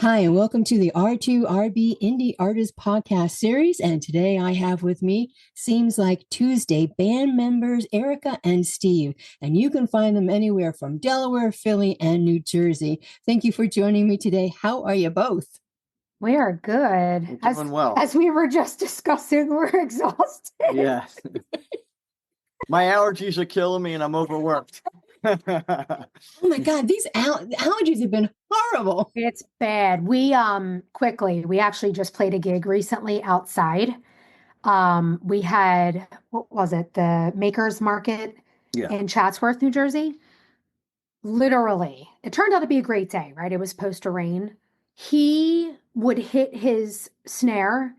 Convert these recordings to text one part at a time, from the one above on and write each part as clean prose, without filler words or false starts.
Hi, and welcome to the R2RB Indie Artist Podcast Series. And today I have with me Seems Like Tuesday band members Erica and Steve. And you can find them anywhere from Delaware, Philly, and New Jersey. Thank you for joining me today. How are you both? We are good. We're doing well. As we were just discussing, we're exhausted. Yeah. My allergies are killing me and I'm overworked. Oh my God, these allergies have been horrible. It's bad. We actually just played a gig recently outside. We had, what was it? The Makers Market in Chatsworth, New Jersey. Literally, it turned out to be a great day, right? It was supposed to rain. He would hit his snare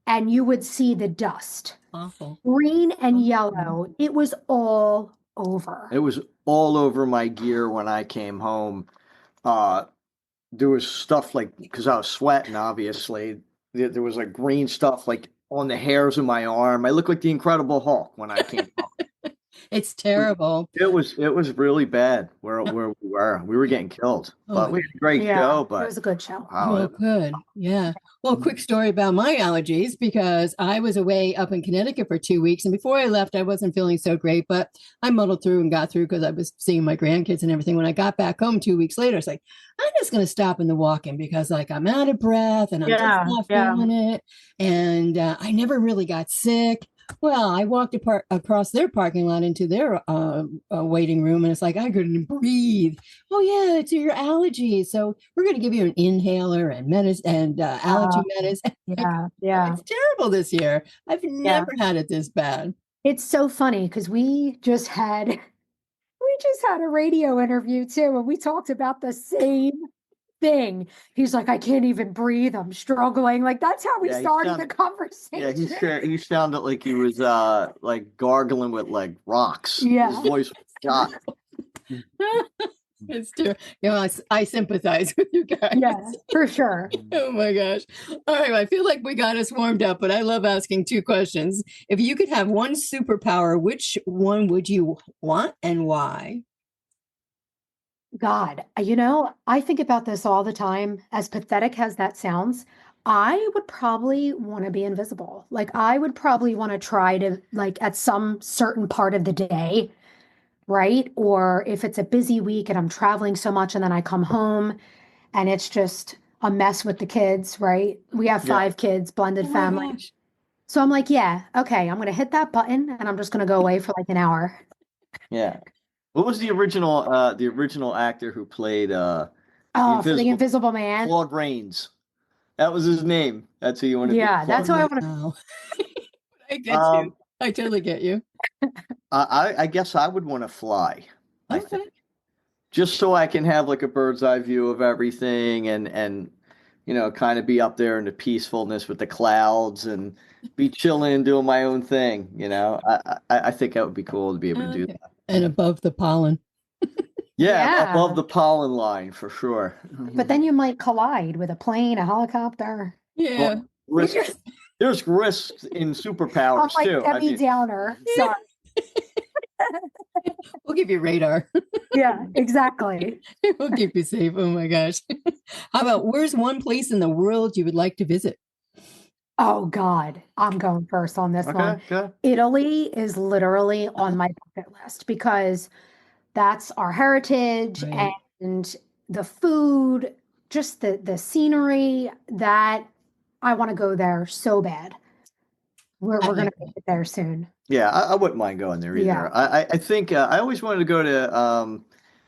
and you would see the dust. Awful. Green and yellow. It was all over. It was all over my gear when I came home. There was stuff like, because I was sweating, obviously. There was like green stuff like on the hairs of my arm. I looked like the Incredible Hulk when I came home. It's terrible. It was really bad where we were. We were getting killed. But we had a great show. But it was a good show. Wow, good. Yeah. Well, quick story about my allergies, because I was away up in Connecticut for 2 weeks. And before I left, I wasn't feeling so great, but I muddled through and got through because I was seeing my grandkids and everything. When I got back home 2 weeks later, it's like, I'm just going to stop in the walk-in because like I'm out of breath and I'm just not feeling it. And I never really got sick. Well, I walked across their parking lot into their waiting room, and it's like I couldn't breathe. Oh yeah, it's your allergies. So we're going to give you an inhaler and medicine and allergy medicine. Yeah. It's terrible this year. I've never had it this bad. It's so funny because we just had a radio interview too, and we talked about the same thing. He's like, I can't even breathe. I'm struggling. Like that's how we started the conversation. Yeah, he sounded like he was like gargling with like rocks. Yeah, his voice was shot. It's true. You know, I sympathize with you guys. Yeah, for sure. Oh my gosh. All right. I feel like we got us warmed up, but I love asking two questions. If you could have one superpower, which one would you want and why? God, I think about this all the time. As pathetic as that sounds, I would probably want to be invisible. Like I would probably want to try to like at some certain part of the day, right? Or if it's a busy week and I'm traveling so much and then I come home and it's just a mess with the kids, right? We have 5 kids, blended family. Gosh. So I'm like, yeah, okay, I'm going to hit that button and I'm just going to go away for like an hour. Yeah. What was the original actor who played the Invisible Man? Claude Rains. That was his name. That's who you want to be. Yeah, that's who I want to. I get you. I totally get you. I guess I would want to fly. Okay. I think. Just so I can have like a bird's eye view of everything and kind of be up there in the peacefulness with the clouds and be chilling and doing my own thing. I think that would be cool to be able to do that. And above the pollen. Yeah, above the pollen line for sure. But then you might collide with a plane, a helicopter. Yeah. Well, there's risks in superpowers too. Debbie Downer. Sorry. We'll give you radar. Yeah, exactly. We'll keep you safe. Oh my gosh. How about where's one place in the world you would like to visit? Oh God, I'm going first on this one. Okay. Italy is literally on my bucket list because that's our heritage and the food, just the scenery that I want to go there so bad. We're going to make it there soon. Yeah, I wouldn't mind going there either. Yeah. I think I always wanted to go to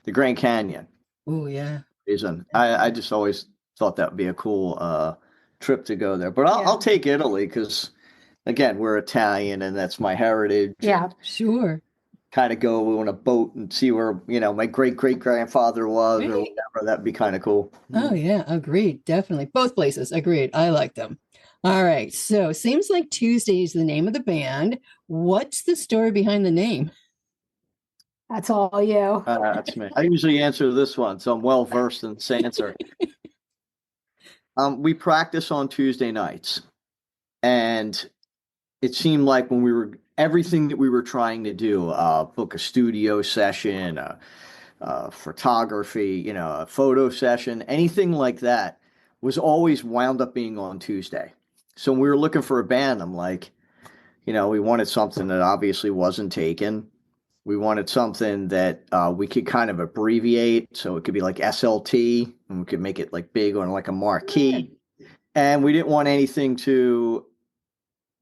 the Grand Canyon. Oh yeah. Reason. I just always thought that would be a cool trip to go there. But I'll take Italy because, again, we're Italian and that's my heritage. Yeah, sure. Kind of go on a boat and see where, my great-great-grandfather was or whatever. That'd be kind of cool. Oh, yeah. Agreed. Definitely. Both places. Agreed. I like them. All right. So Seems Like Tuesday is the name of the band. What's the story behind the name? That's all you. That's me. I usually answer this one, so I'm well versed in this answer. We practice on Tuesday nights, and it seemed like when everything that we were trying to do, book a studio session, photography, a photo session, anything like that, was always wound up being on Tuesday. So when we were looking for a band, I'm like, we wanted something that obviously wasn't taken. We wanted something that we could kind of abbreviate. So it could be like SLT, and we could make it like big on like a marquee. And we didn't want anything to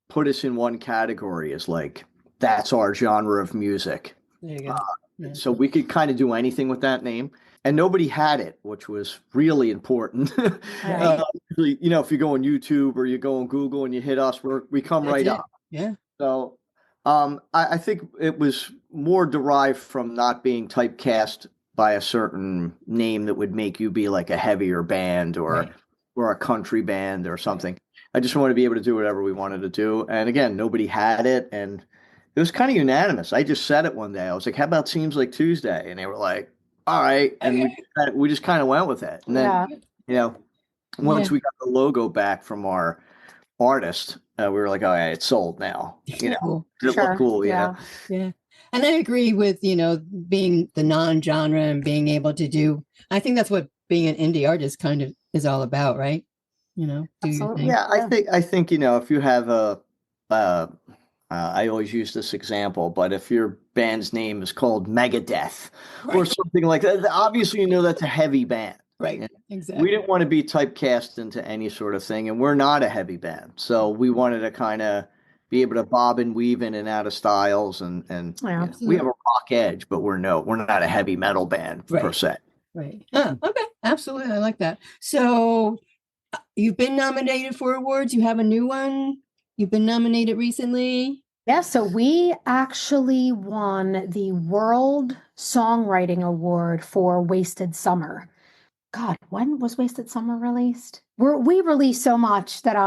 put us in one category as like, that's our genre of music. There you go. Yeah. So we could kind of do anything with that name. And nobody had it, which was really important. Right. If you go on YouTube or you go on Google and you hit us, we come That's right it. up. Yeah. So I think it was more derived from not being typecast by a certain name that would make you be like a heavier band or a country band or something. I just wanted to be able to do whatever we wanted to do. And again, nobody had it. And it was kind of unanimous. I just said it one day. I was like, how about Seems Like Tuesday? And they were like, all right. And we just kind of went with it. And then, once we got the logo back from our artist, we were like, oh, yeah, it's sold now. Cool. It looked cool. Yeah. Yeah. And I agree with, being the non-genre and being able to do, I think that's what being an indie artist kind of is all about, right? Do your thing. Yeah, I think, if you have I always use this example, but if your band's name is called Megadeth or something like that, obviously that's a heavy band. Right. Exactly. We didn't want to be typecast into any sort of thing, and we're not a heavy band. So we wanted to kind of be able to bob and weave in and out of styles, and we have a rock edge, but we're not a heavy metal band per se. Right. Okay. Absolutely. I like that. So you've been nominated for awards. You have a new one. You've been nominated recently. Yeah, so we actually won the World Songwriting Award for Wasted Summer. God, when was Wasted Summer released? We released so much that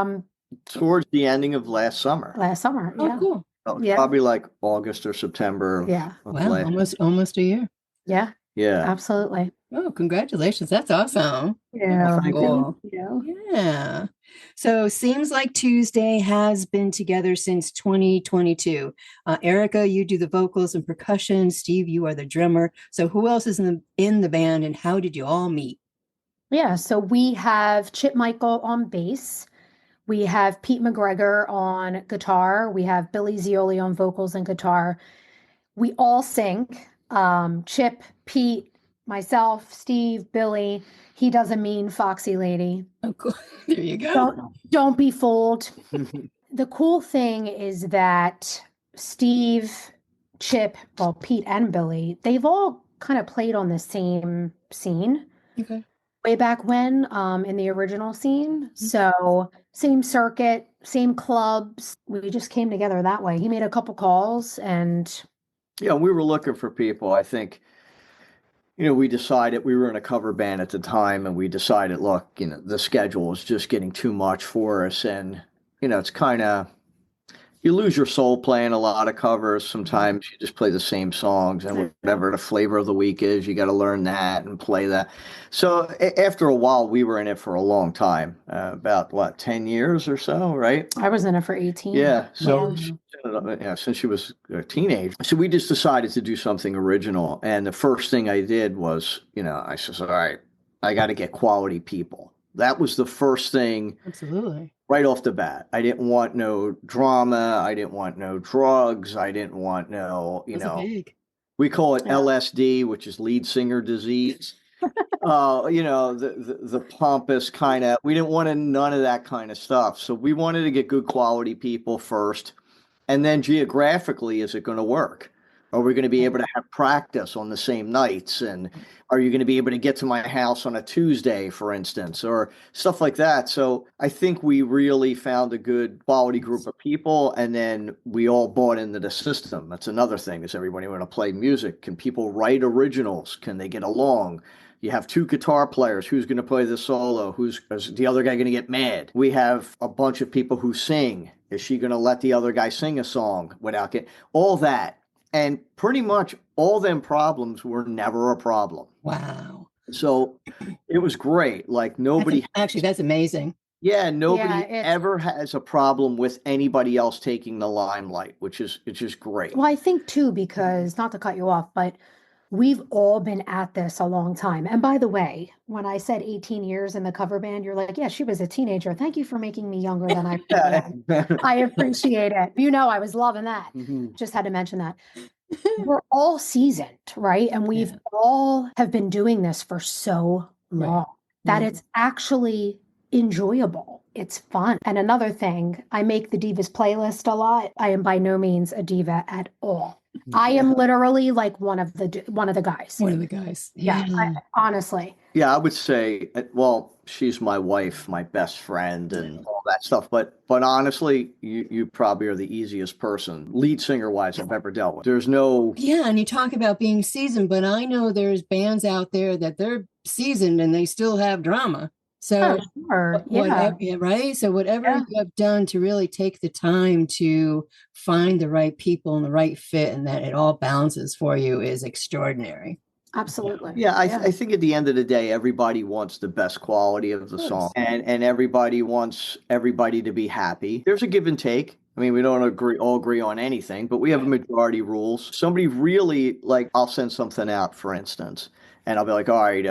towards the ending of last summer. Yeah. Oh, cool. Probably like August or September. Yeah. Wow, almost a year. Yeah. Yeah. Absolutely. Oh, congratulations. That's awesome. Yeah. Cool. Yeah. So Seems Like Tuesday has been together since 2022. Erica, you do the vocals and percussion. Steve, you are the drummer. So who else is in the band, and how did you all meet? Yeah, so we have Chip Michael on bass. We have Pete McGregor on guitar. We have Billy Zioli on vocals and guitar. We all sing. Chip, Pete, myself, Steve, Billy. He does a mean foxy lady. Oh, cool. There you go. Don't be fooled. The cool thing is that Steve, Chip, Pete and Billy, they've all kind of played on the same scene. Okay. Way back when, in the original scene. So same circuit, same clubs. We just came together that way. He made a couple calls and. Yeah, we were looking for people. I think, we decided we were in a cover band at the time, and we decided, look, the schedule is just getting too much for us. And, it's kind of, you lose your soul playing a lot of covers. Sometimes you just play the same songs, and whatever the flavor of the week is, you got to learn that and play that. So after a while, we were in it for a long time, about 10 years or so, right? I was in it for 18. Yeah. So since she was a teenager. So we just decided to do something original. And the first thing I did was, I said, all right, I got to get quality people. That was the first thing. Absolutely. Right off the bat. I didn't want no drama. I didn't want no drugs. I didn't want no, we call it LSD, which is lead singer disease. The pompous kind of, we didn't want none of that kind of stuff. So we wanted to get good quality people first. And then geographically, is it going to work? Are we going to be able to have practice on the same nights? And are you going to be able to get to my house on a Tuesday, for instance, or stuff like that? So I think we really found a good quality group of people, and then we all bought into the system. That's another thing, is everybody want to play music. Can people write originals? Can they get along? You have two guitar players. Who's going to play the solo? Is the other guy going to get mad? We have a bunch of people who sing. Is she going to let the other guy sing a song without getting all that? And pretty much all them problems were never a problem. Wow. So it was great. Like nobody. That's amazing. Yeah, nobody ever has a problem with anybody else taking the limelight, which is great. Well, I think too, because not to cut you off, but we've all been at this a long time. And by the way, when I said 18 years in the cover band, you're like, yeah, she was a teenager. Thank you for making me younger than I am. I appreciate it. You know, I was loving that. Just had to mention that. We're all seasoned, right? And we've all have been doing this for so long that it's actually enjoyable. It's fun. And another thing, I make the Divas playlist a lot. I am by no means a diva at all. I am literally like one of the guys. One of the guys. Yeah, honestly. Yeah, I would say, well, she's my wife, my best friend, and all that stuff. But honestly, you probably are the easiest person, lead singer wise, I've ever dealt with. There's no. Yeah, and you talk about being seasoned, but I know there's bands out there that they're seasoned and they still have drama. So whatever, right? So whatever you have done to really take the time to find the right people and the right fit, and that it all balances for you, is extraordinary. Absolutely. Yeah, I think at the end of the day, everybody wants the best quality of the song, and everybody wants everybody to be happy. There's a give and take. I mean, we don't all agree on anything, but we have majority rules. Somebody really, like, I'll send something out, for instance, and I'll be like, all right,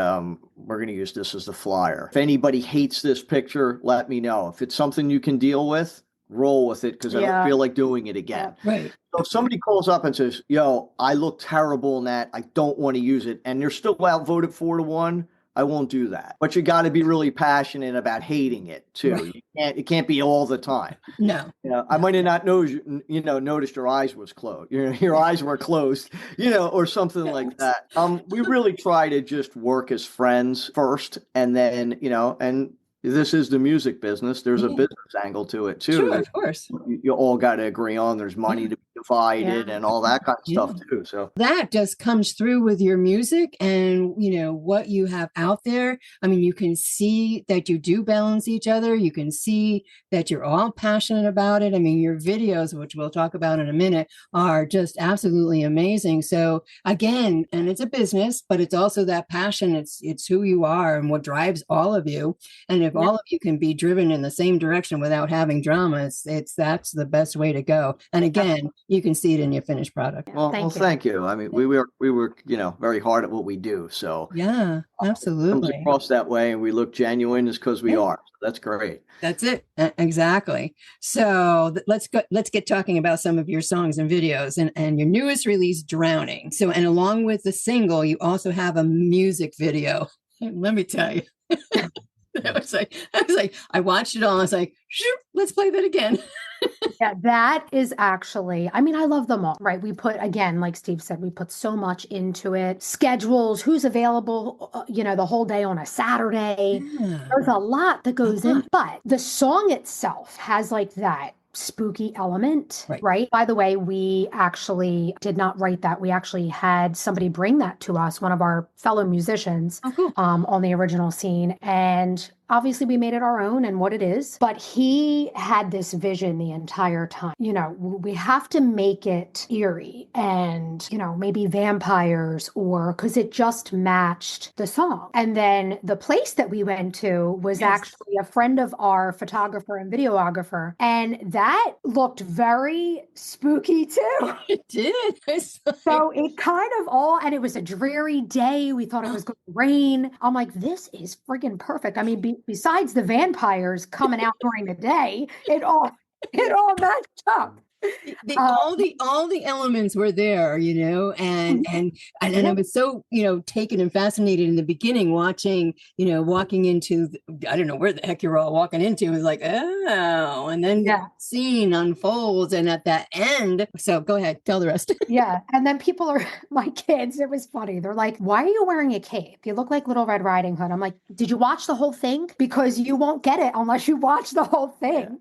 we're going to use this as the flyer. If anybody hates this picture, let me know. If it's something you can deal with, roll with it, because I don't feel like doing it again. Right. So if somebody calls up and says, yo, I look terrible in that, I don't want to use it, and they're still outvoted 4-1, I won't do that. But you got to be really passionate about hating it too. Right. It can't be all the time. No. I might have not noticed your eyes was closed. Your eyes were closed, or something like that. We really try to just work as friends first, and then, and this is the music business. There's a business angle to it too. Sure, of course. You all got to agree on. There's money to be divided and all that kind of stuff too. So that just comes through with your music and what you have out there. I mean, you can see that you do balance each other. You can see that you're all passionate about it. I mean, your videos, which we'll talk about in a minute, are just absolutely amazing. So again, and it's a business, but it's also that passion. It's who you are and what drives all of you. And if all of you can be driven in the same direction without having drama, that's the best way to go. And again, you can see it in your finished product. Well, thank you. I mean, we were very hard at what we do. So yeah, absolutely. Comes across that way, and we look genuine is because we are. So that's great. That's it. Exactly. So let's get talking about some of your songs and videos and your newest release, Drowning. So, and along with the single, you also have a music video. Let me tell you. I was like, I watched it all. I was like, shoot, let's play that again. Yeah, that is actually, I mean, I love them all, right? We put, again, like Steve said, we put so much into it. Schedules, who's available, the whole day on a Saturday. Yeah. There's a lot that goes in, but the song itself has like that spooky element, right? By the way, we actually did not write that. We actually had somebody bring that to us, one of our fellow musicians, on the original scene. And obviously we made it our own and what it is, but he had this vision the entire time. We have to make it eerie and, maybe vampires, or because it just matched the song. And then the place that we went to was actually a friend of our photographer and videographer. And that looked very spooky too. It did. So it kind of and it was a dreary day. We thought it was going to rain. I'm like, this is friggin' perfect. I mean, besides the vampires coming out during the day, it all matched up. All the elements were there, and I was so, taken and fascinated in the beginning watching, walking into, I don't know where the heck you're all walking into. It was like, oh, and then the scene unfolds, and at that end, so go ahead, tell the rest. Yeah. And then my kids, it was funny. They're like, why are you wearing a cape? You look like Little Red Riding Hood. I'm like, did you watch the whole thing? Because you won't get it unless you watch the whole thing.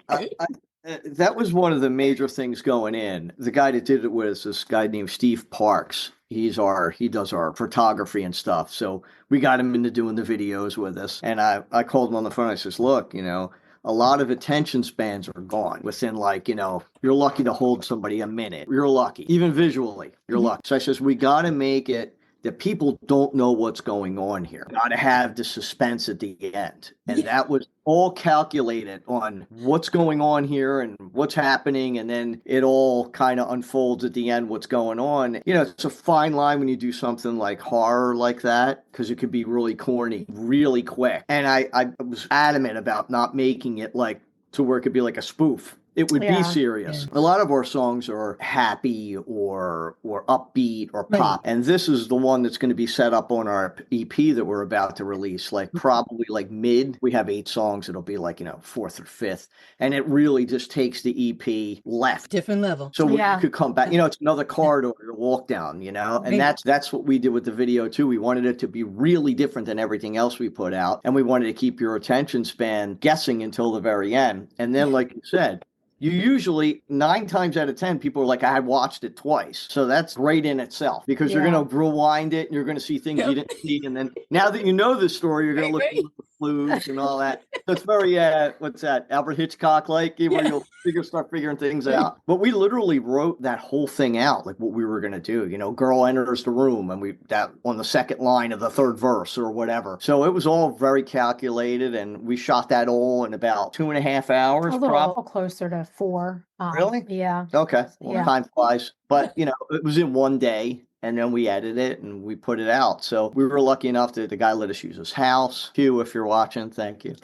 That was one of the major things going in. The guy that did it with us, this guy named Steve Parks. He does our photography and stuff. So we got him into doing the videos with us. And I called him on the phone. I says, look, a lot of attention spans are gone within you're lucky to hold somebody a minute. You're lucky. Even visually, you're lucky. So I says, we got to make it that people don't know what's going on here. Got to have the suspense at the end. And that was all calculated on what's going on here and what's happening. And then it all kind of unfolds at the end, what's going on. You know, it's a fine line when you do something like horror like that, because it could be really corny, really quick. And I was adamant about not making it like to where it could be like a spoof. It would be serious. A lot of our songs are happy or upbeat or pop. And this is the one that's going to be set up on our EP that we're about to release, like probably like mid. We have 8 songs. It'll be like, 4th or 5th. And it really just takes the EP left. Different level. So we could come back. It's another corridor to walk down, And that's what we did with the video too. We wanted it to be really different than everything else we put out. And we wanted to keep your attention span guessing until the very end. And then, like you said, you usually 9 times out of 10 people are like, I watched it twice. So that's great in itself because you're going to rewind it and you're going to see things you didn't see. And then now that you know the story, you're going to look at the clues and all that. So it's very, what's that? Albert Hitchcock like, where you'll start figuring things out. But we literally wrote that whole thing out, like what we were going to do. Girl enters the room and that on the second line of the 3rd verse or whatever. So it was all very calculated and we shot that all in about 2.5 hours. A little closer to 4. Really? Yeah. Okay. Well, time flies. But, it was in one day. And then we edited it and we put it out. So we were lucky enough that the guy let us use his house. Hugh, if you're watching, thank you.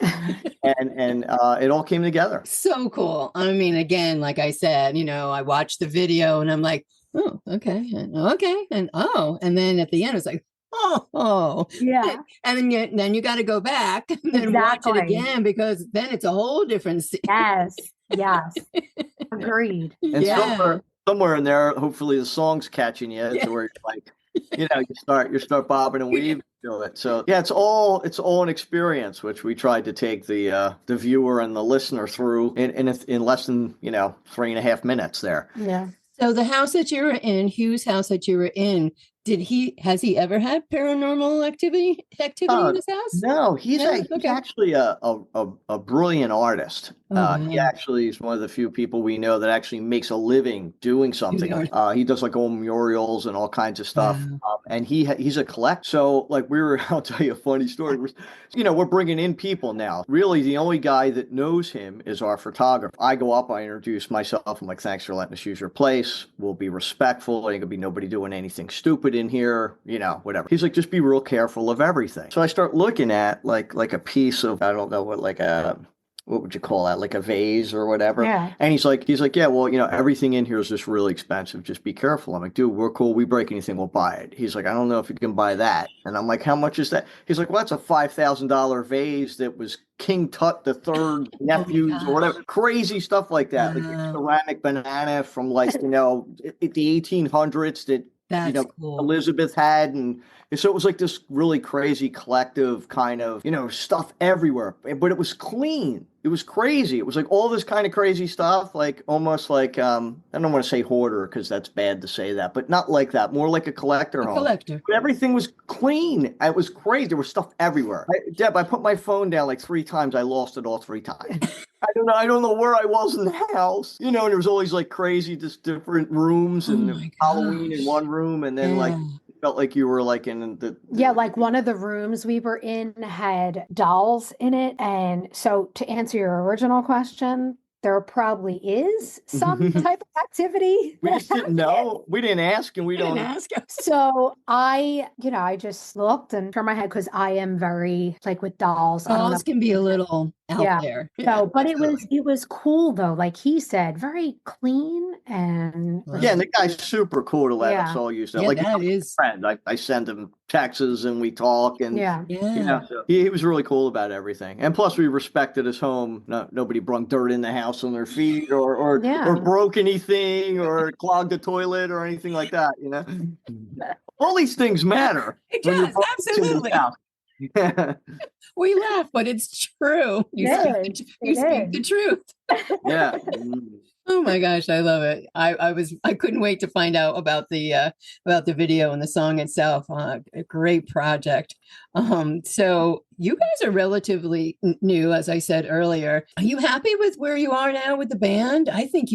and it all came together. So cool. I mean, again, like I said, I watched the video and I'm like, oh, okay. And okay. And and then at the end, it's like, oh. Yeah. And then you got to go back and then watch it again because then it's a whole different scene. Yes. Agreed. And somewhere in there, hopefully the song's catching you to where you're like, you start bobbing and weaving to it. So it's all an experience, which we tried to take the viewer and the listener through in less than 3.5 minutes there. Yeah. So the house that you were in, Hugh's house that you were in, has he ever had paranormal activity in his house? No, he's actually a brilliant artist. He actually is one of the few people we know that actually makes a living doing something. He does like old murals and all kinds of stuff. And he's a collector. So I'll tell you a funny story. We're bringing in people now. Really, the only guy that knows him is our photographer. I go up, I introduce myself. I'm like, thanks for letting us use your place. We'll be respectful. Ain't gonna be nobody doing anything stupid in here, whatever. He's like, just be real careful of everything. So I start looking at like a piece of, I don't know what, what would you call that? Like a vase or whatever. Yeah. And he's like, yeah, well, everything in here is just really expensive. Just be careful. I'm like, dude, we're cool. We break anything, we'll buy it. He's like, I don't know if you can buy that. And I'm like, how much is that? He's like, well, that's a $5,000 vase that was King Tut the Third nephews or whatever. Crazy stuff like that. Like a ceramic banana from the 1800s that cool. Elizabeth had. And so it was like this really crazy collective kind of, stuff everywhere, but it was clean. It was crazy. It was like all this kind of crazy stuff, like almost like, I don't want to say hoarder because that's bad to say that, but not like that. More like a collector home. Collector. But everything was clean. It was crazy. There was stuff everywhere. Deb, I put my phone down like 3 times. I lost it all 3 times. I don't know where I was in the house. And there was always like crazy, just different rooms and Halloween in one room. And then felt like you were like in the like one of the rooms we were in had dolls in it. And so to answer your original question, there probably is some type of activity. We just didn't know. We didn't ask, and we don't ask. So I just looked and turned my head because I am very with dolls. Dolls can be a little out there. So, but it was cool though. Like he said, very clean and and the guy's super cool to let us all use that. Like that is friend. I send him texts and we talk and so he was really cool about everything. And plus we respected his home. Nobody brung dirt in the house on their feet or broke anything or clogged the toilet or anything like that, All these things matter. It does, absolutely. We laugh, but it's true. You speak the truth. Yeah. Oh my gosh, I love it. I couldn't wait to find out about the video and the song itself. A great project. So you guys are relatively new, as I said earlier. Are you happy with where you are now with the band? I think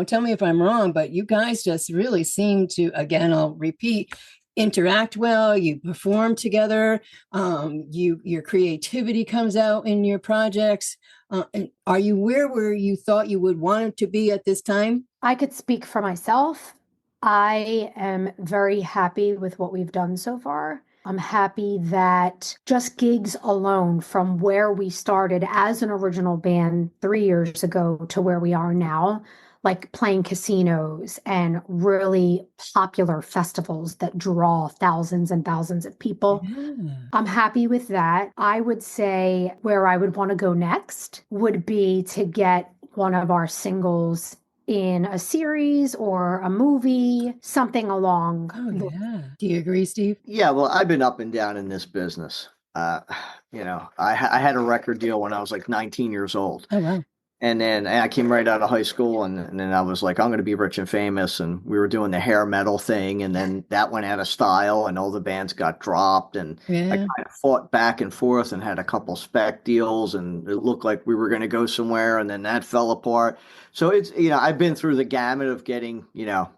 tell me if I'm wrong, but you guys just really seem to, again, I'll repeat, interact well, you perform together, your creativity comes out in your projects. And are you where you thought you would want it to be at this time? I could speak for myself. I am very happy with what we've done so far. I'm happy that just gigs alone from where we started as an original band 3 years ago to where we are now, like playing casinos and really popular festivals that draw thousands and thousands of people. Yeah. I'm happy with that. I would say where I would want to go next would be to get one of our singles in a series or a movie, something along. Oh, yeah. Do you agree, Steve? Yeah, well, I've been up and down in this business. I had a record deal when I was like 19 years old. Oh, wow. And then I came right out of high school, and then I was like, I'm going to be rich and famous. And we were doing the hair metal thing, and then that went out of style, and all the bands got dropped. And I Yeah. kind of fought back and forth and had a couple spec deals, and it looked like we were going to go somewhere, and then that fell apart. So it's, I've been through the gamut of getting,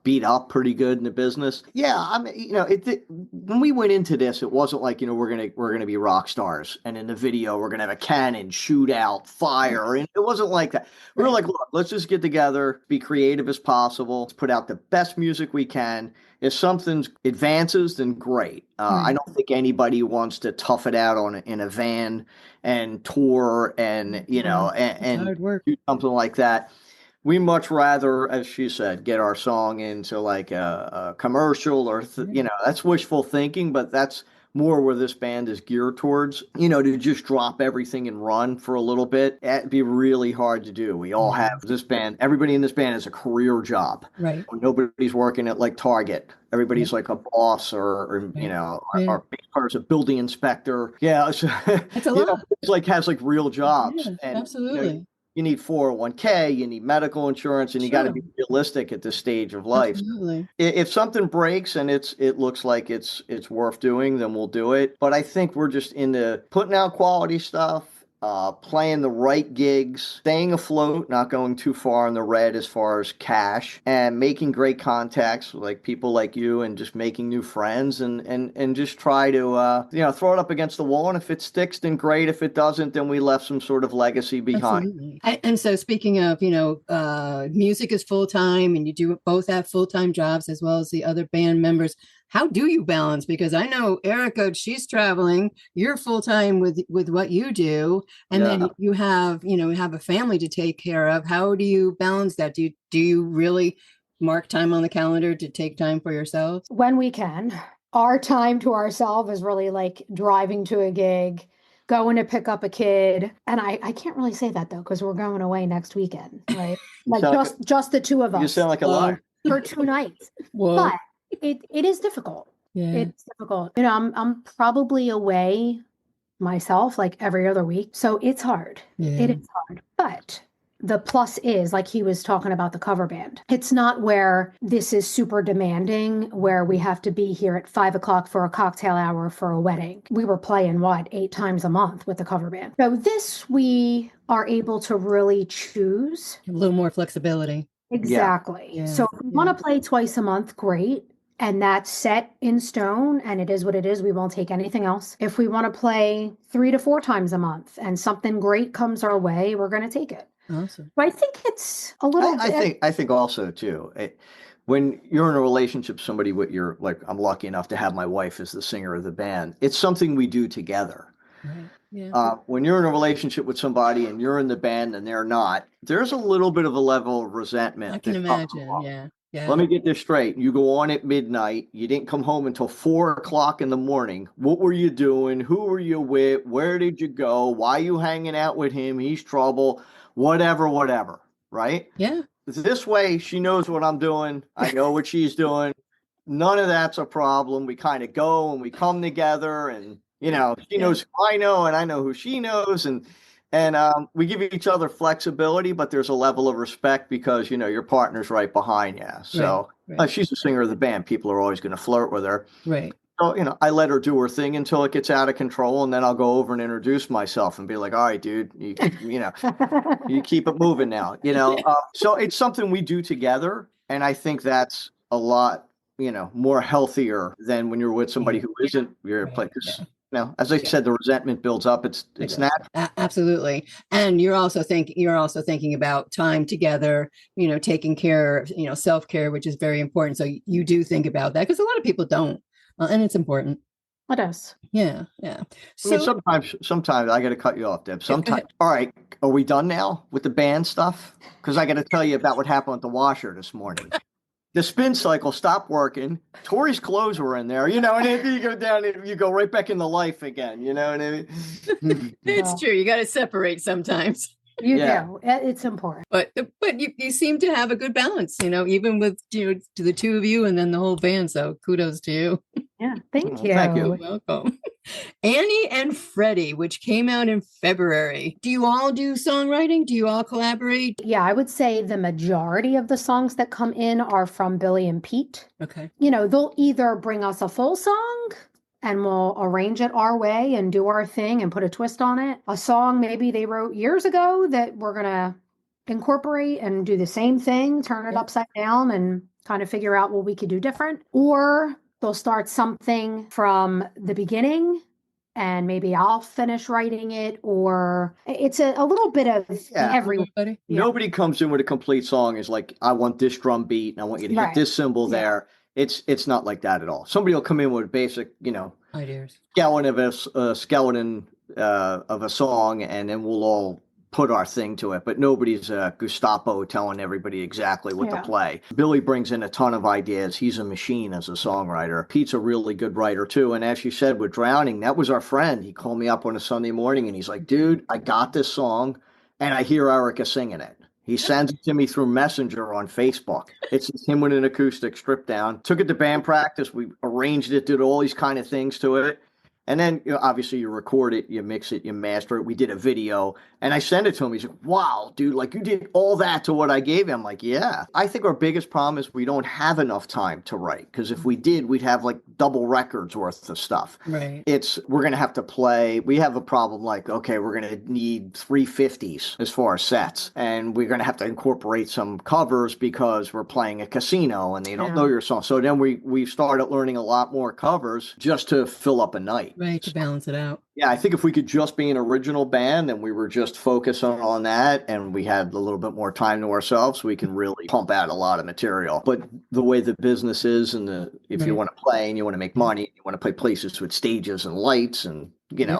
beat up pretty good in the business. Yeah, when we went into this, it wasn't like, we're gonna be rock stars, and in the video we're gonna have a cannon, shoot out, fire, and it wasn't like that. We were like, look, let's just get together, be creative as possible, let's put out the best music we can. If something advances, then great. I don't think anybody wants to tough it out in a van and tour and Hard work. do something like that. We much rather, as she said, get our song into like a commercial or, that's wishful thinking, but that's more where this band is geared towards. To just drop everything and run for a little bit, that'd be really hard to do. We all have this band, everybody in this band has a career job. Right. Nobody's working at like Target. Everybody's like a boss or our bass partner's a building inspector. Yeah. So, That's a lot. it's like has like real jobs. Yeah, And, absolutely. you need 401k, you need medical insurance, and you got to be realistic at this stage of life. Absolutely. If something breaks and it looks like it's worth doing, then we'll do it. But I think we're just into putting out quality stuff, playing the right gigs, staying afloat, not going too far in the red as far as cash, and making great contacts like people like you, and just making new friends, and just try to throw it up against the wall. And if it sticks, then great. If it doesn't, then we left some sort of legacy behind. Absolutely. And so speaking of, music is full time, and you do both have full time jobs as well as the other band members. How do you balance? Because I know Erica, she's traveling, you're full time with what you do, and then you have a family to take care of. How do you balance that? Do you really mark time on the calendar to take time for yourselves? When we can. Our time to ourselves is really like driving to a gig, going to pick up a kid. And I can't really say that though, because we're going away next weekend, right? Like just the two of us. You sound like a liar. For 2 nights. Whoa. But it is difficult. Yeah. It's difficult. I'm probably away myself like every other week. So it's hard. Yeah. It is hard. But the plus is, like he was talking about the cover band. It's not where this is super demanding, where we have to be here at 5 o'clock for a cocktail hour for a wedding. We were playing 8 times a month with the cover band. So this, we are able to really choose. A little more flexibility. Exactly. Yeah. So if we want to play twice a month, great. And that's set in stone, and it is what it is. We won't take anything else. If we want to play 3 to 4 times a month and something great comes our way, we're going to take it. Awesome. But I think it's a little I think also too, when you're in a relationship with somebody with I'm lucky enough to have my wife as the singer of the band. It's something we do together. Right. Yeah. When you're in a relationship with somebody and you're in the band and they're not, there's a little bit of a level of resentment. I can imagine. Yeah. Yeah. Let me get this straight. You go on at midnight. You didn't come home until 4 o'clock in the morning. What were you doing? Who were you with? Where did you go? Why are you hanging out with him? He's trouble. Whatever. Right? Yeah. This way, she knows what I'm doing. I know what she's doing. None of that's a problem. We kind of go and we come together, and she knows who I know and I know who she knows, and we give each other flexibility, but there's a level of respect because your partner's right behind you. So right. she's the singer of the band. People are always going to flirt with her. Right. So, I let her do her thing until it gets out of control, and then I'll go over and introduce myself and be like, all right, dude, you keep it moving now, so it's something we do together. And I think that's a lot, more healthier than when you're with somebody who isn't your place. As I said, the resentment builds up. It's natural. Absolutely. And you're also thinking about time together, taking care, self-care, which is very important. So you do think about that because a lot of people don't. And it's important. What else? Yeah. So sometimes I got to cut you off, Deb. Sometimes, all right, are we done now with the band stuff? Because I got to tell you about what happened with the washer this morning. The spin cycle stopped working. Tori's clothes were in there, and then you go down and you go right back into life again. You know what I mean? It's true. You got to separate sometimes. You do. It's important. But you seem to have a good balance, even with the two of you and then the whole band. So kudos to you. Yeah, thank you. Thank you. You're welcome. Annie and Freddie, which came out in February. Do you all do songwriting? Do you all collaborate? Yeah, I would say the majority of the songs that come in are from Billy and Pete. Okay. They'll either bring us a full song and we'll arrange it our way and do our thing and put a twist on it. A song maybe they wrote years ago that we're going to incorporate and do the same thing, turn it upside down and kind of figure out what we could do different. Or they'll start something from the beginning and maybe I'll finish writing it, or it's a little bit of everybody. Nobody comes in with a complete song is like, I want this drum beat and I want you to hit this cymbal there. It's not like that at all. Somebody will come in with basic, ideas, skeleton of a song, and then we'll all put our thing to it. But nobody's Gestapo telling everybody exactly what to play. Billy brings in a ton of ideas. He's a machine as a songwriter. Pete's a really good writer too. And as you said, with Drowning, that was our friend. He called me up on a Sunday morning and he's like, dude, I got this song and I hear Erica singing it. He sends it to me through Messenger on Facebook. It's him with an acoustic stripped down. Took it to band practice. We arranged it, did all these kind of things to it. And then, obviously, you record it, you mix it, you master it. We did a video, and I sent it to him. He's like, wow, dude, like you did all that to what I gave you. I'm like, yeah. I think our biggest problem is we don't have enough time to write, because if we did, we'd have like double records worth of stuff. Right. We're going to have to play. We have a problem like, okay, we're going to need 350s as far as sets, and we're going to have to incorporate some covers because we're playing a casino and they don't know your song. So then we started learning a lot more covers just to fill up a night. Right, to balance it out. Yeah, I think if we could just be an original band and we were just focused on that and we had a little bit more time to ourselves, we can really pump out a lot of material. But the way the business is and if you want to play and you want to make money, you want to play places with stages and lights and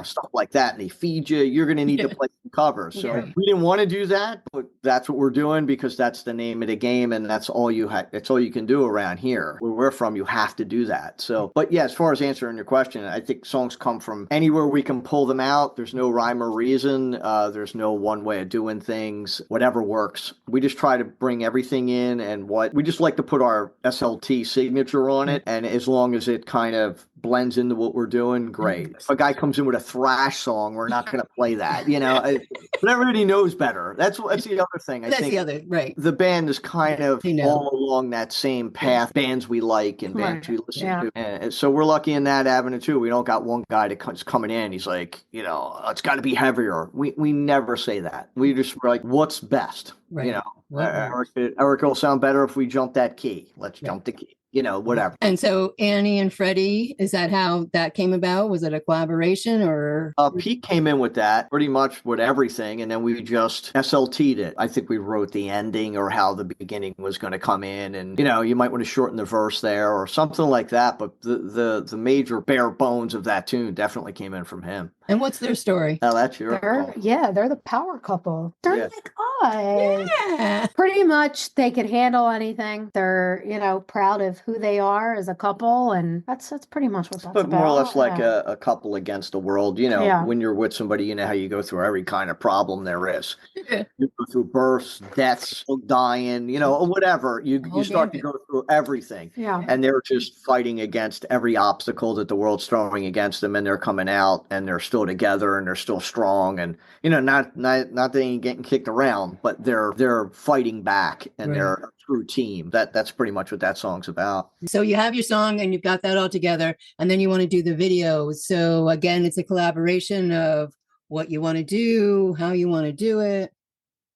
stuff like that, and they feed you, you're going to need to play some covers. So we didn't want to do that, but that's what we're doing because that's the name of the game and that's all you can do around here. Where we're from, you have to do that. So, but yeah, as far as answering your question, I think songs come from anywhere we can pull them out. There's no rhyme or reason. There's no one way of doing things. Whatever works. We just try to bring everything in and we just like to put our SLT signature on it. And as long as it kind of blends into what we're doing, great. If a guy comes in with a thrash song, we're not going to play that, but everybody knows better. That's the other thing. I think the band is kind of all along that same path, bands we like and bands we listen to. And so we're lucky in that avenue too. We don't got one guy that's coming in. He's like, it's got to be heavier. We never say that. We're like, what's best? Right. Eric will sound better if we jump that key. Let's jump the key. Whatever. And so Annie and Freddie, is that how that came about? Was it a collaboration or? Pete came in with that pretty much with everything. And then we just SLT'd it. I think we wrote the ending or how the beginning was going to come in. And, you might want to shorten the verse there or something like that. But the major bare bones of that tune definitely came in from him. And what's their story? Oh, that's your call. Yeah, they're the power couple. They're like us. Yeah. Pretty much they can handle anything. They're, proud of who they are as a couple. And that's pretty much what that's about. But more or less like a couple against the world. When you're with somebody, you know how you go through every kind of problem there is. You go through births, deaths, dying, or whatever. You start to go through everything. Yeah. And they're just fighting against every obstacle that the world's throwing against them. And they're coming out and they're still together and they're still strong and not they ain't getting kicked around, but they're fighting back and they're true team. That's pretty much what that song's about. So you have your song and you've got that all together, and then you want to do the video. So again, it's a collaboration of what you want to do, how you want to do it.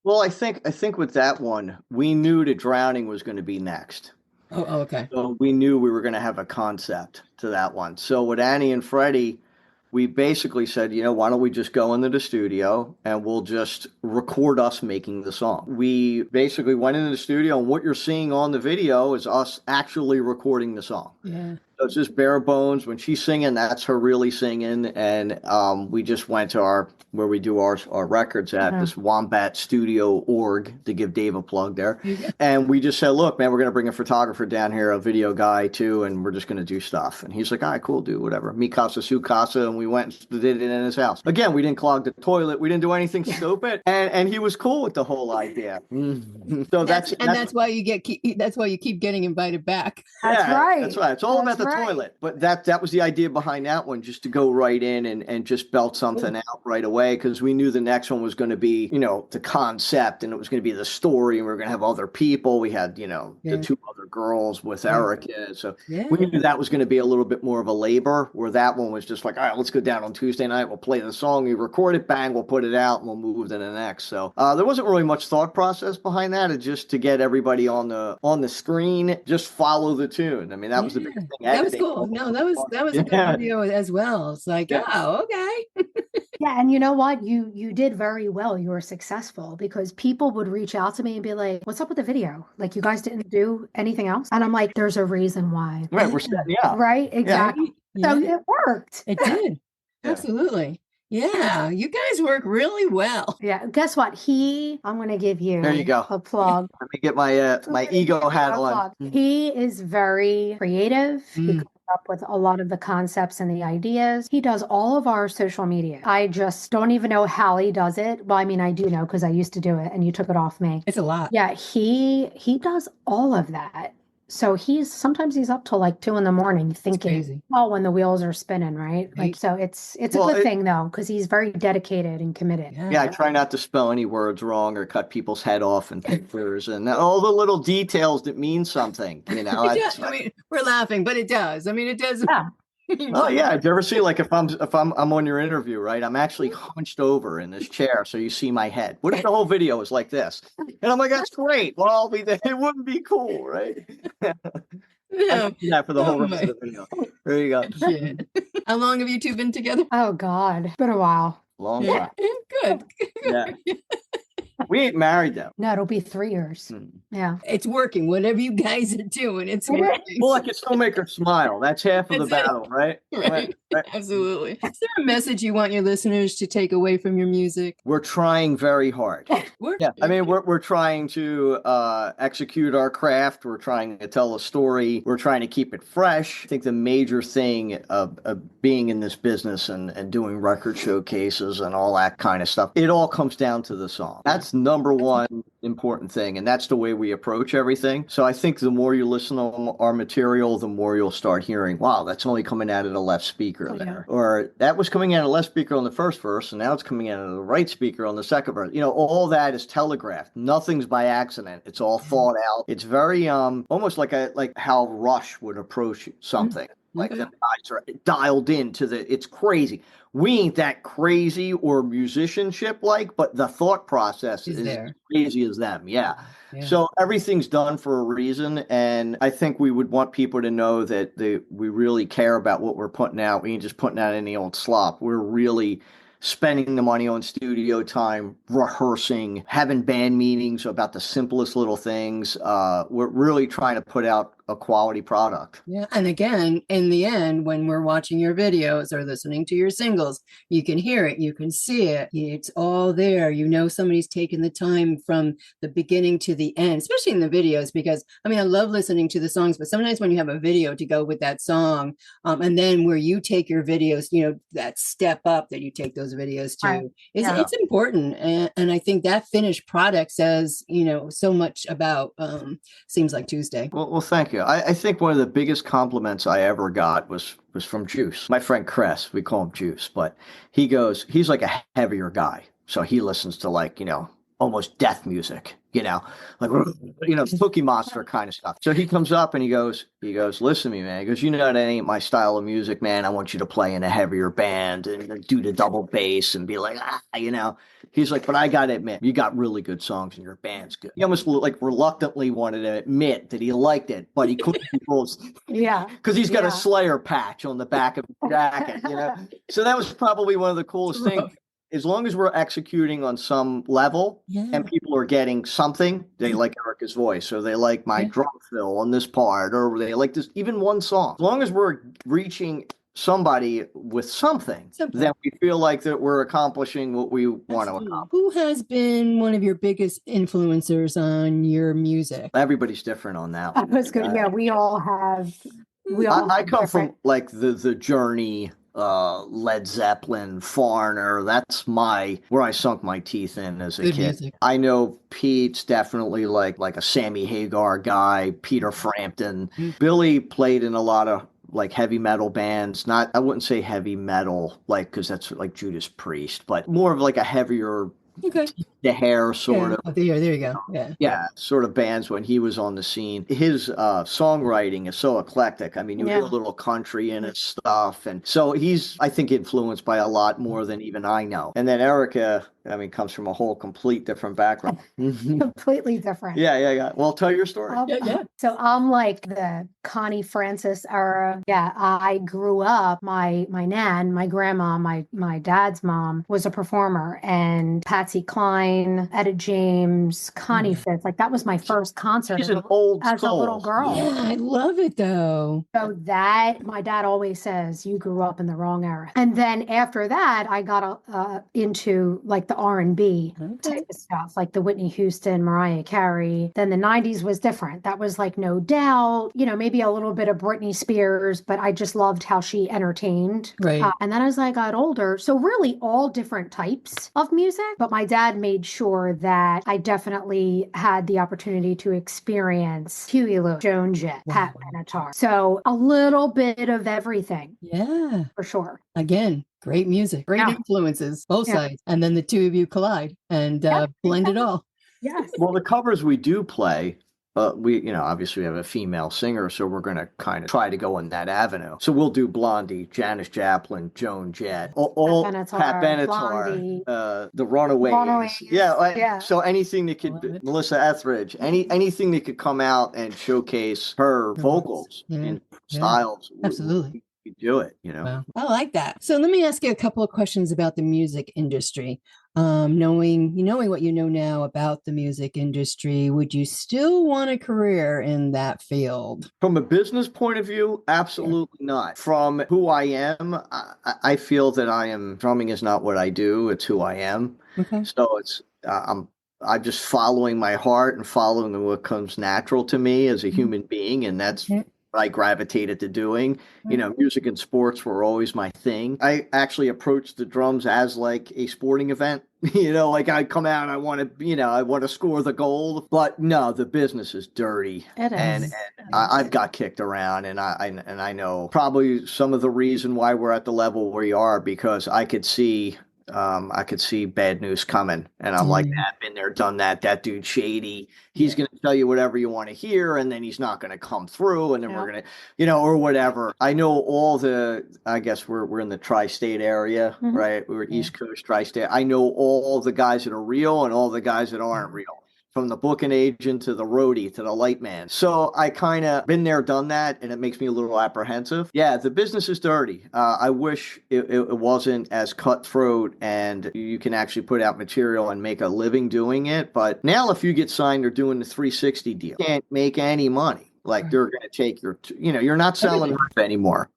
Well, I think with that one, we knew that drowning was going to be next. Oh, okay. So we knew we were going to have a concept to that one. So with Annie and Freddie, we basically said, why don't we just go into the studio and we'll just record us making the song. We basically went into the studio, and what you're seeing on the video is us actually recording the song. Yeah. So it's just bare bones. When she's singing, that's her really singing. And we just went to where we do our records at, this Wombat Studio org, to give Dave a plug there. Yeah. And we just said, look, man, we're going to bring a photographer down here, a video guy too, and we're just going to do stuff. And he's like, all right, cool, dude, whatever. Mi casa, su casa. And we went and did it in his house. Again, we didn't clog the toilet. We didn't do anything stupid. And he was cool with the whole idea. So that's why you keep getting invited back. That's right. That's right. It's all about the toilet. But that was the idea behind that one, just to go right in and just belt something out right away, because we knew the next one was going to be, the concept, and it was going to be the story, and we were going to have other people. We had, the two other girls with Erica. So we knew that was going to be a little bit more of a labor, where that one was just like, all right, let's go down on Tuesday night. We'll play the song. We record it, bang, we'll put it out, and we'll move to the next. So there wasn't really much thought process behind that. It's just to get everybody on the screen, just follow the tune. I mean, that was the big thing. That was cool. No, that was a good video as well. It's like, oh, okay. Yeah, and you know what? You did very well. You were successful, because people would reach out to me and be like, "What's up with the video? Like, you guys didn't do anything else?" And I'm like, "There's a reason why." Right, we're setting out. Right, exactly. So it worked. It did. Absolutely. Yeah, you guys work really well. Yeah, guess what? I'm going to give you there you go. a plug. Let me get my ego hat on. He is very creative. He comes up with a lot of the concepts and the ideas. He does all of our social media. I just don't even know how he does it. Well, I mean, I do know, because I used to do it and you took it off me. It's a lot. Yeah, he does all of that. So sometimes he's up till like 2 a.m. thinking, well, when the wheels are spinning, right? Like, so it's a good thing though, because he's very dedicated and committed. Yeah, I try not to spell any words wrong or cut people's head off in pictures and all the little details that mean something. I mean, we're laughing, but it does. I mean, it does. Yeah. Oh yeah. Do you ever see, like, if I'm on your interview, right? I'm actually hunched over in this chair, so you see my head. What if the whole video is like this? And I'm like, that's great. Well, I'll be there. It wouldn't be cool, right? Yeah, for the whole rest of the video. There you go. How long have you two been together? Oh God, it's been a while. Long time. Good. Yeah. We ain't married though. No, it'll be 3 years. Yeah. It's working. Whatever you guys are doing, it's working. Well, I can still make her smile. That's half of the battle, right? Right. Absolutely. Is there a message you want your listeners to take away from your music? We're trying very hard. I mean, we're trying to execute our craft. We're trying to tell a story. We're trying to keep it fresh. I think the major thing of being in this business and doing record showcases and all that kind of stuff, it all comes down to the song. That's number one important thing, and that's the way we approach everything. So I think the more you listen to our material, the more you'll start hearing, wow, that's only coming out of the left speaker there. Or that was coming out of the left speaker on the first verse, and now it's coming out of the right speaker on the second verse. All that is telegraphed. Nothing's by accident. It's all thought out. It's very almost like how Rush would approach something. Like the guys are dialed into it's crazy. We ain't that crazy or musicianship but the thought process is as crazy as them. Yeah. So everything's done for a reason. And I think we would want people to know that we really care about what we're putting out. We ain't just putting out any old slop. We're really spending the money on studio time, rehearsing, having band meetings about the simplest little things. We're really trying to put out a quality product. Yeah. And again, in the end, when we're watching your videos or listening to your singles, you can hear it, you can see it. It's all there. Somebody's taken the time from the beginning to the end, especially in the videos, because I love listening to the songs, but sometimes when you have a video to go with that song, and then where you take your videos, that step up that you take those videos to, it's important. And I think that finished product says, so much about Seems Like Tuesday. Well, thank you. I think one of the biggest compliments I ever got was from Juice. My friend Cress, we call him Juice, but he's like a heavier guy. So he listens to almost death music, like, Cookie Monster kind of stuff. So he comes up and he goes, listen to me, man. He goes, that ain't my style of music, man. I want you to play in a heavier band and do the double bass and be like, He's like, but I got to admit, you got really good songs and your band's good. He almost like reluctantly wanted to admit that he liked it, but he couldn't because he's got a Slayer patch on the back of his jacket, So that was probably one of the coolest things. As long as we're executing on some level and people are getting something, they like Erica's voice, or they like my drum fill on this part, or they like this, even one song. As long as we're reaching somebody with something, then we feel like that we're accomplishing what we want to accomplish. Who has been one of your biggest influencers on your music? Everybody's different on that one. I was good. Yeah, we all have. I come from like the Journey, Led Zeppelin, Foreigner. That's where I sunk my teeth in as a kid. Music. I know Pete's definitely like a Sammy Hagar guy, Peter Frampton. Billy played in a lot of like heavy metal bands. I wouldn't say heavy metal, like, because that's like Judas Priest, but more of like a heavier, the Hair sort of. Oh, there you go. Yeah, sort of bands when he was on the scene. His songwriting is so eclectic. I mean, you hear a little country in his stuff, and so he's, I think, influenced by a lot more than even I know. And then Erica, I mean, comes from a whole complete different background. Completely different. Yeah. Well, tell your story. So I'm like the Connie Francis era. Yeah, I grew up. My nan, my grandma, my dad's mom was a performer, and Patsy Cline, Etta James, Connie Fitz. Like, that was my first concert. She's an old as soul. A little girl. Yeah, I love it though. So that, my dad always says, you grew up in the wrong era. And then after that, I got into like the R&B type of stuff, like the Whitney Houston, Mariah Carey. Then the 90s was different. That was like No Doubt, maybe a little bit of Britney Spears, but I just loved how she entertained. Right. And then as I got older, so really all different types of music, but my dad made sure that I definitely had the opportunity to experience Huey Lewis, Joan Jett, Pat Benatar. So a little bit of everything. Yeah. For sure. Again, great music, great influences, both sides. And then the two of you collide and blend it all. Yes. Well, the covers we do play, we, obviously we have a female singer, so we're going to kind of try to go in that avenue. So we'll do Blondie, Janis Joplin, Joan Jett, all Pat Benatar, the Runaways. Yeah. So anything that could, Melissa Etheridge, anything that could come out and showcase her vocals in styles. Absolutely. We do it, Wow. I like that. So let me ask you a couple of questions about the music industry. Knowing what you know now about the music industry, would you still want a career in that field? From a business point of view, absolutely not. From who I am, I feel that drumming is not what I do, it's who I am. Okay. So it's, I'm just following my heart and following what comes natural to me as a human being, and that's I gravitated to doing. Music and sports were always my thing. I actually approached the drums as like a sporting event. Like I come out, I want to score the goal. But no, the business is dirty. It is. And I've got kicked around, and I know probably some of the reason why we're at the level we are, because I could see bad news coming, and I'm like, I've been there, done that. That dude's shady. He's going to tell you whatever you want to hear, and then he's not going to come through, and then we're going to, or whatever. I know I guess we're in the tri-state area, right? We're East Coast tri-state. I know all the guys that are real and all the guys that aren't real. From the booking agent to the roadie to the light man. So I kind of been there, done that, and it makes me a little apprehensive. Yeah, the business is dirty. I wish it wasn't as cutthroat and you can actually put out material and make a living doing it. But now if you get signed, they're doing the 360 deal. You can't make any money. Like they're going to take you're not selling anymore.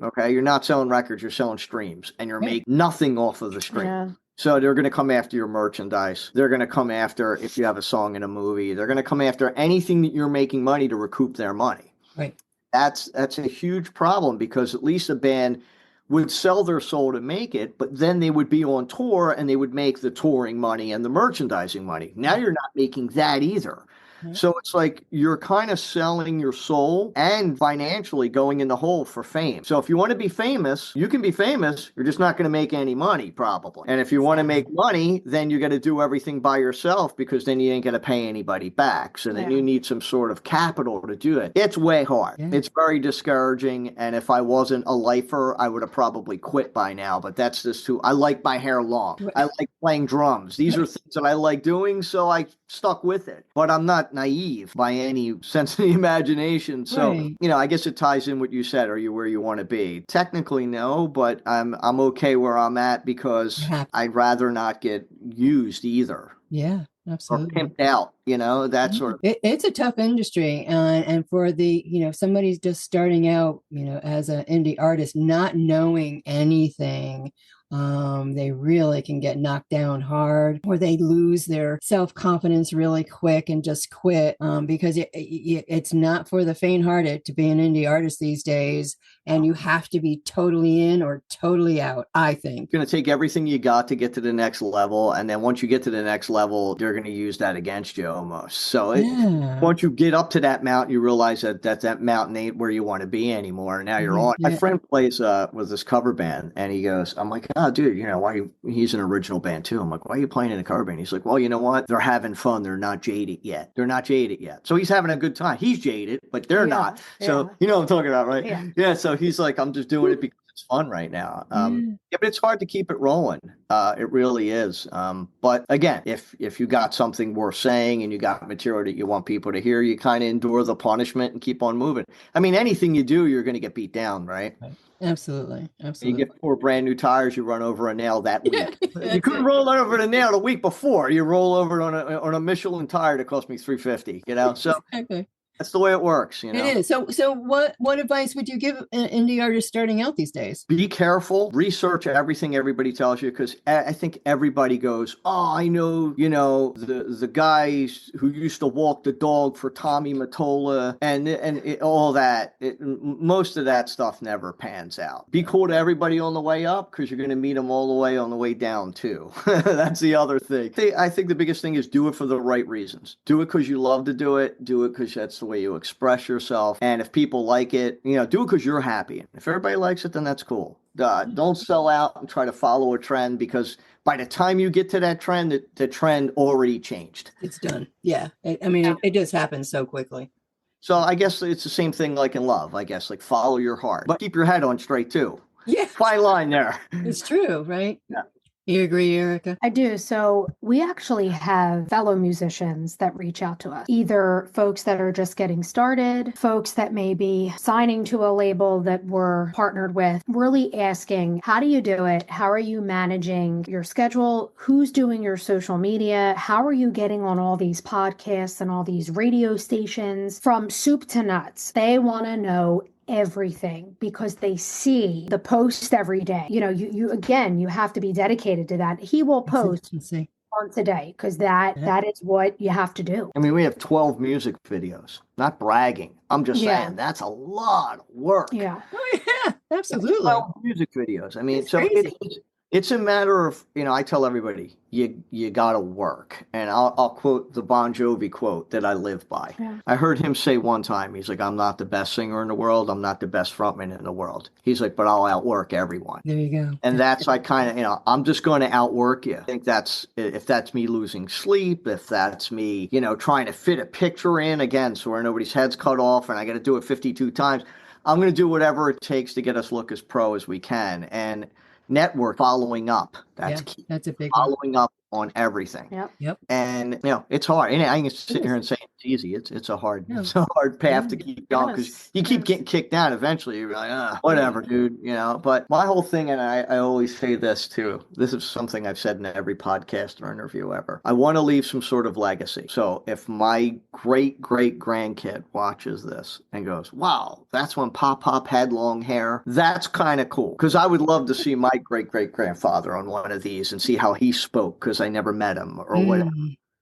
Okay, you're not selling records, you're selling streams, and you're making nothing off of the stream. Yeah. So they're going to come after your merchandise. They're going to come after if you have a song in a movie. They're going to come after anything that you're making money to recoup their money. Right. That's a huge problem, because at least a band would sell their soul to make it, but then they would be on tour and they would make the touring money and the merchandising money. Now you're not making that either. So it's like you're kind of selling your soul and financially going in the hole for fame. So if you want to be famous, you can be famous. You're just not going to make any money, probably. And if you want to make money, then you got to do everything by yourself, because then you ain't going to pay anybody back. So then you need some sort of capital to do it. It's way hard. It's very discouraging. And if I wasn't a lifer, I would have probably quit by now. But that's just who I like. My hair long. I like playing drums. These are things that I like doing, so I stuck with it. But I'm not naive by any sense of the imagination. So, I guess it ties in what you said. Are you where you want to be? Technically, no, but I'm okay where I'm at, because I'd rather not get used either. Yeah, absolutely. Or pimped out, that sort of. It's a tough industry, and for the somebody's just starting out, as an indie artist, not knowing anything. They really can get knocked down hard, or they lose their self-confidence really quick and just quit, because it's not for the faint-hearted to be an indie artist these days, and you have to be totally in or totally out, I think. You're going to take everything you got to get to the next level, and then once you get to the next level, they're going to use that against you almost. So once you get up to that mountain, you realize that mountain ain't where you want to be anymore. Now you're on. My friend plays with this cover band, and he goes, I'm like, oh, dude, he's an original band too. I'm like, why are you playing in a cover band? He's like, well, you know what? They're having fun. They're not jaded yet. So he's having a good time. He's jaded, but they're not. So you know what I'm talking about, right? Yeah. So he's like, I'm just doing it because it's fun right now. But it's hard to keep it rolling. It really is. But again, if you got something worth saying and you got material that you want people to hear, you kind of endure the punishment and keep on moving. I mean, anything you do, you're going to get beat down, right? Absolutely. You get 4 brand new tires, you run over a nail that week. You couldn't roll over the nail the week before. You roll over on a Michelin tire that cost me $350. So that's the way it works. It is. So what advice would you give an indie artist starting out these days? Be careful. Research everything everybody tells you, because I think everybody goes, oh, I know, the guys who used to walk the dog for Tommy Mottola and all that. Most of that stuff never pans out. Be cool to everybody on the way up, because you're going to meet them all the way on the way down too. That's the other thing. I think the biggest thing is do it for the right reasons. Do it because you love to do it. Do it because that's the way you express yourself. And if people like it, do it because you're happy. If everybody likes it, then that's cool. Don't sell out and try to follow a trend, because by the time you get to that trend, the trend already changed. It's done. Yeah. It just happens so quickly. So I guess it's the same thing like in love, I guess, like follow your heart, but keep your head on straight too. Yeah. Fine line there. It's true, right? Yeah. You agree, Erica? I do. So we actually have fellow musicians that reach out to us, either folks that are just getting started, folks that may be signing to a label that we're partnered with, really asking, how do you do it? How are you managing your schedule? Who's doing your social media? How are you getting on all these podcasts and all these radio stations? From soup to nuts, they want to know everything, because they see the post every day. You again, you have to be dedicated to that. He will post once a day, because that is what you have to do. I mean, we have 12 music videos. Not bragging. I'm just saying that's a lot of work. Yeah. Oh, yeah, absolutely. 12 music videos. I mean, it's a matter of, I tell everybody, you gotta work. And I'll quote the Bon Jovi quote that I live by. Yeah. I heard him say one time, he's like, I'm not the best singer in the world. I'm not the best frontman in the world. He's like, but I'll outwork everyone. There you go. And that's like kind of, I'm just going to outwork you. I think if that's me losing sleep, if that's me, trying to fit a picture in again, so where nobody's head's cut off and I got to do it 52 times, I'm going to do whatever it takes to get us look as pro as we can. And network, following up. That's key. That's a big following up on everything. Yep. And it's hard. And I can sit here and say it's easy. It's a hard path to keep going, because you keep getting kicked down. Eventually you're like, whatever, dude. But my whole thing, and I always say this too. This is something I've said in every podcast or interview ever. I want to leave some sort of legacy. So if my great grandkid watches this and goes, wow, that's when Pop had long hair, that's kind of cool. Because I would love to see my great grandfather on one of these and see how he spoke, because I never met him, or whatever,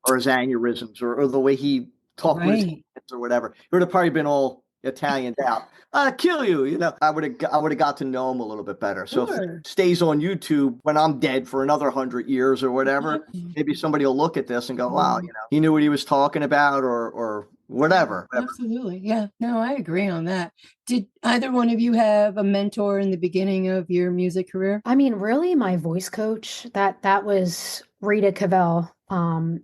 or his aneurysms, or the way he talked with his kids or whatever. It would have probably been all Italianed out. I'll kill you. You know, I would have got to know him a little bit better. So if Sure. it stays on YouTube when I'm dead for another 100 years or whatever, maybe somebody will look at this and go, wow, you know, he knew what he was talking about or whatever. Absolutely. Yeah. No, I agree on that. Did either one of you have a mentor in the beginning of your music career? I mean, really, my voice coach, that was Rita Cavell.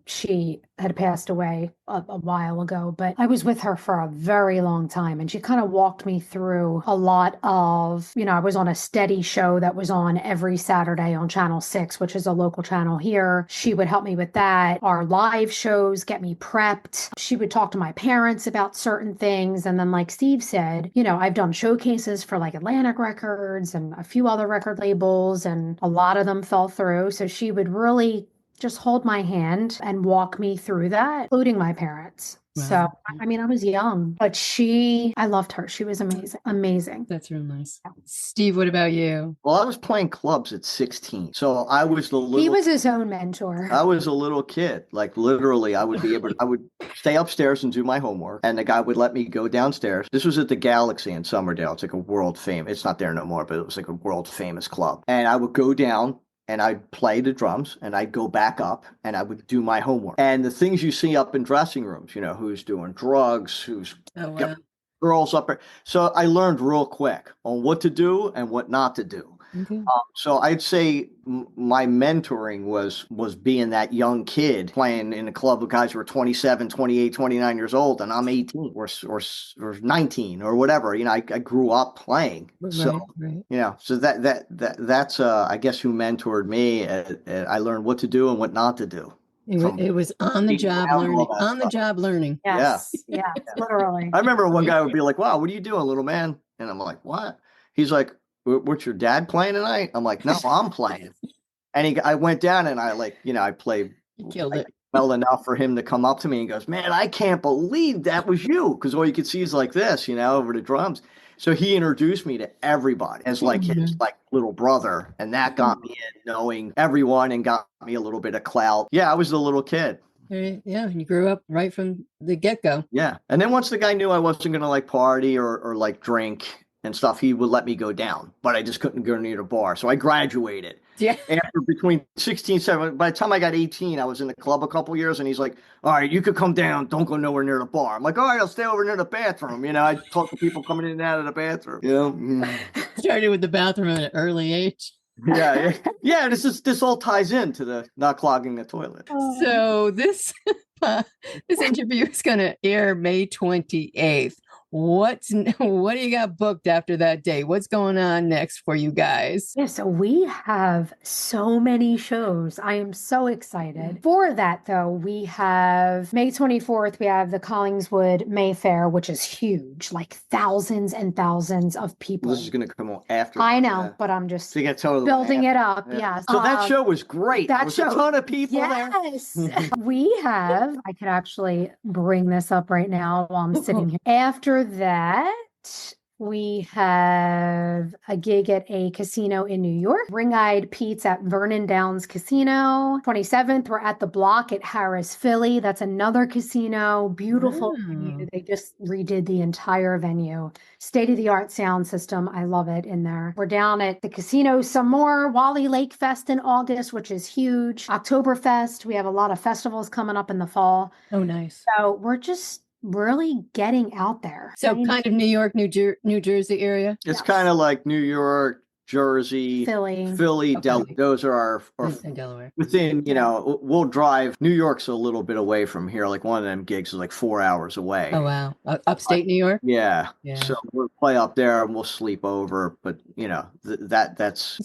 She had passed away a while ago, but I was with her for a very long time, and she kind of walked me through a lot of, I was on a steady show that was on every Saturday on Channel 6, which is a local channel here. She would help me with that. Our live shows, get me prepped. She would talk to my parents about certain things. And then, like Steve said, I've done showcases for like Atlantic Records and a few other record labels, and a lot of them fell through. So she would really just hold my hand and walk me through that, including my parents. Wow. So, I mean, I was young, but I loved her. She was amazing. Amazing. That's real nice. Steve, what about you? Well, I was playing clubs at 16. So I was He was his own mentor. I was a little kid. Like literally, I would stay upstairs and do my homework, and the guy would let me go downstairs. This was at the Galaxy in Somerdale. It's like a world famous. It's not there no more, but it was like a world famous club. And I would go down and I'd play the drums and I'd go back up and I would do my homework. And the things you see up in dressing rooms, who's doing drugs, who's got girls up there. So I learned real quick on what to do and what not to do. Okay. So I'd say my mentoring was being that young kid playing in a club with guys who were 27, 28, 29 years old, and I'm 18 or 19 or whatever. I grew up playing. So, so that's I guess who mentored me. I learned what to do and what not to do. It was on the job learning. On the job learning. Yes. Yeah. Literally. I remember one guy would be like, "Wow, what are you doing, little man?" And I'm like, "What?" He's like, "What's your dad playing tonight?" I'm like, "No, I'm playing." And I went down and I played Killed it. well enough for him to come up to me and goes, "Man, I can't believe that was you." Because all you could see is like this, over the drums. So he introduced me to everybody as like his like little brother. And that got me in knowing everyone and got me a little bit of clout. Yeah, I was the little kid. Yeah, and you grew up right from the get-go. Yeah. And then once the guy knew I wasn't going to like party or like drink and stuff, he would let me go down, but I just couldn't go near the bar. So I graduated. Yeah. After between 16, 17, by the time I got 18, I was in the club a couple years, and he's like, "All right, you could come down. Don't go nowhere near the bar." I'm like, "All right, I'll stay over near the bathroom." I talk to people coming in and out of the bathroom. Started with the bathroom at an early age. Yeah. This all ties into the not clogging the toilet. So this interview is going to air May 28th. What do you got booked after that day? What's going on next for you guys? Yeah, so we have so many shows. I am so excited. For that, though, we have May 24th, we have the Collingswood Mayfair, which is huge, like thousands and thousands of people. This is going to come on after. I know, but I'm just totally building it up. Yeah. Yes. So that show was great. There was a ton of people there. Yes. I could actually bring this up right now while I'm sitting here. After that, we have a gig at a casino in New York, Ring-Eyed Pete's at Vernon Downs Casino. 27th, we're at the Block at Harris, Philly. That's another casino. Beautiful venue. They just redid the entire venue. State-of-the-art sound system. I love it in there. We're down at the casino some more. Wally Lake Fest in August, which is huge. Oktoberfest. We have a lot of festivals coming up in the fall. Oh, nice. So we're just really getting out there. So kind of New York, New Jersey area? It's kind of like New York, Jersey, Philly, Okay. those are our In Delaware. within, we'll drive. New York's a little bit away from here. Like one of them gigs is like 4 hours away. Oh, wow. Upstate New York? Yeah. Yeah. So we'll play up there and we'll sleep over. But, that's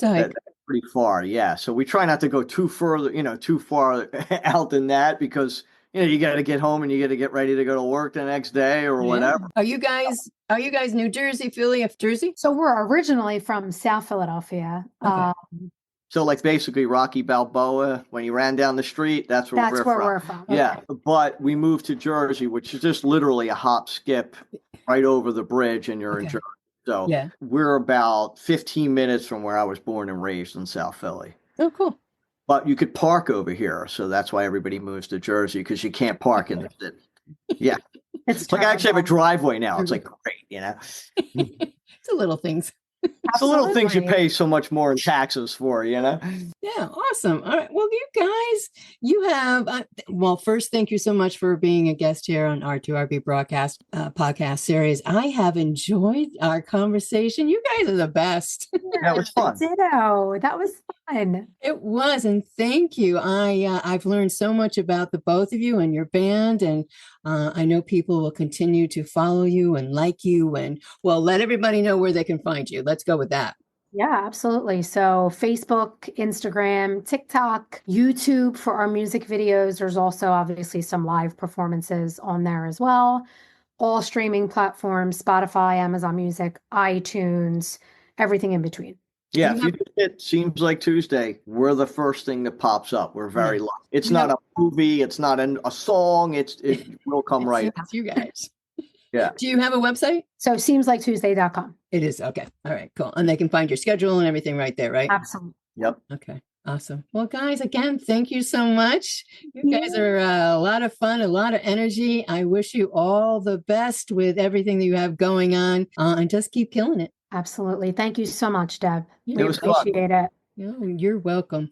pretty far. Yeah. So we try not to go too far out than that because you got to get home and you got to get ready to go to work the next day or whatever. Are you guys New Jersey, Philly, Jersey? So we're originally from South Philadelphia. Okay. So like basically Rocky Balboa, when he ran down the street, that's where we're from. Yeah. Okay. But we moved to Jersey, which is just literally a hop, skip right over the bridge and you're in Jersey. So we're about 15 minutes from where I was born and raised in South Philly. Oh, cool. But you could park over here, so that's why everybody moves to Jersey because you can't park in the city. Yeah, It's like I actually have a driveway now. It's like great. you know. It's the little things. It's the little things you Absolutely. pay so much more in taxes for, you know. Yeah, awesome. All right. Well, you guys, you have, well, first, thank you so much for being a guest here on R2RB broadcast podcast series. I have enjoyed our conversation. You guys are the best. That was fun. Ditto. That was fun. It was, and thank you. I've learned so much about the both of you and your band, and I know people will continue to follow you and like you, and well, let everybody know where they can find you. Let's go with that. Yeah, absolutely. So Facebook, Instagram, TikTok, YouTube for our music videos. There's also obviously some live performances on there as well. All streaming platforms, Spotify, Amazon Music, iTunes, everything in between. Yeah, if you just hit Seems Like Tuesday, we're the first thing that pops up. We're very lucky. It's not a movie, it's not a song, it will come right. It's you guys. Yeah. Do you have a website? So seemsliketuesday.com. It is. Okay. All right, cool. And they can find your schedule and everything right there, right? Absolutely. Yep. Okay. Awesome. Well, guys, again, thank you so much. You guys are a lot of fun, a lot of energy. I wish you all the best with everything that you have going on, and just keep killing it. Absolutely. Thank you so much, Deb. Yeah, We it was fun. appreciate it. You're welcome.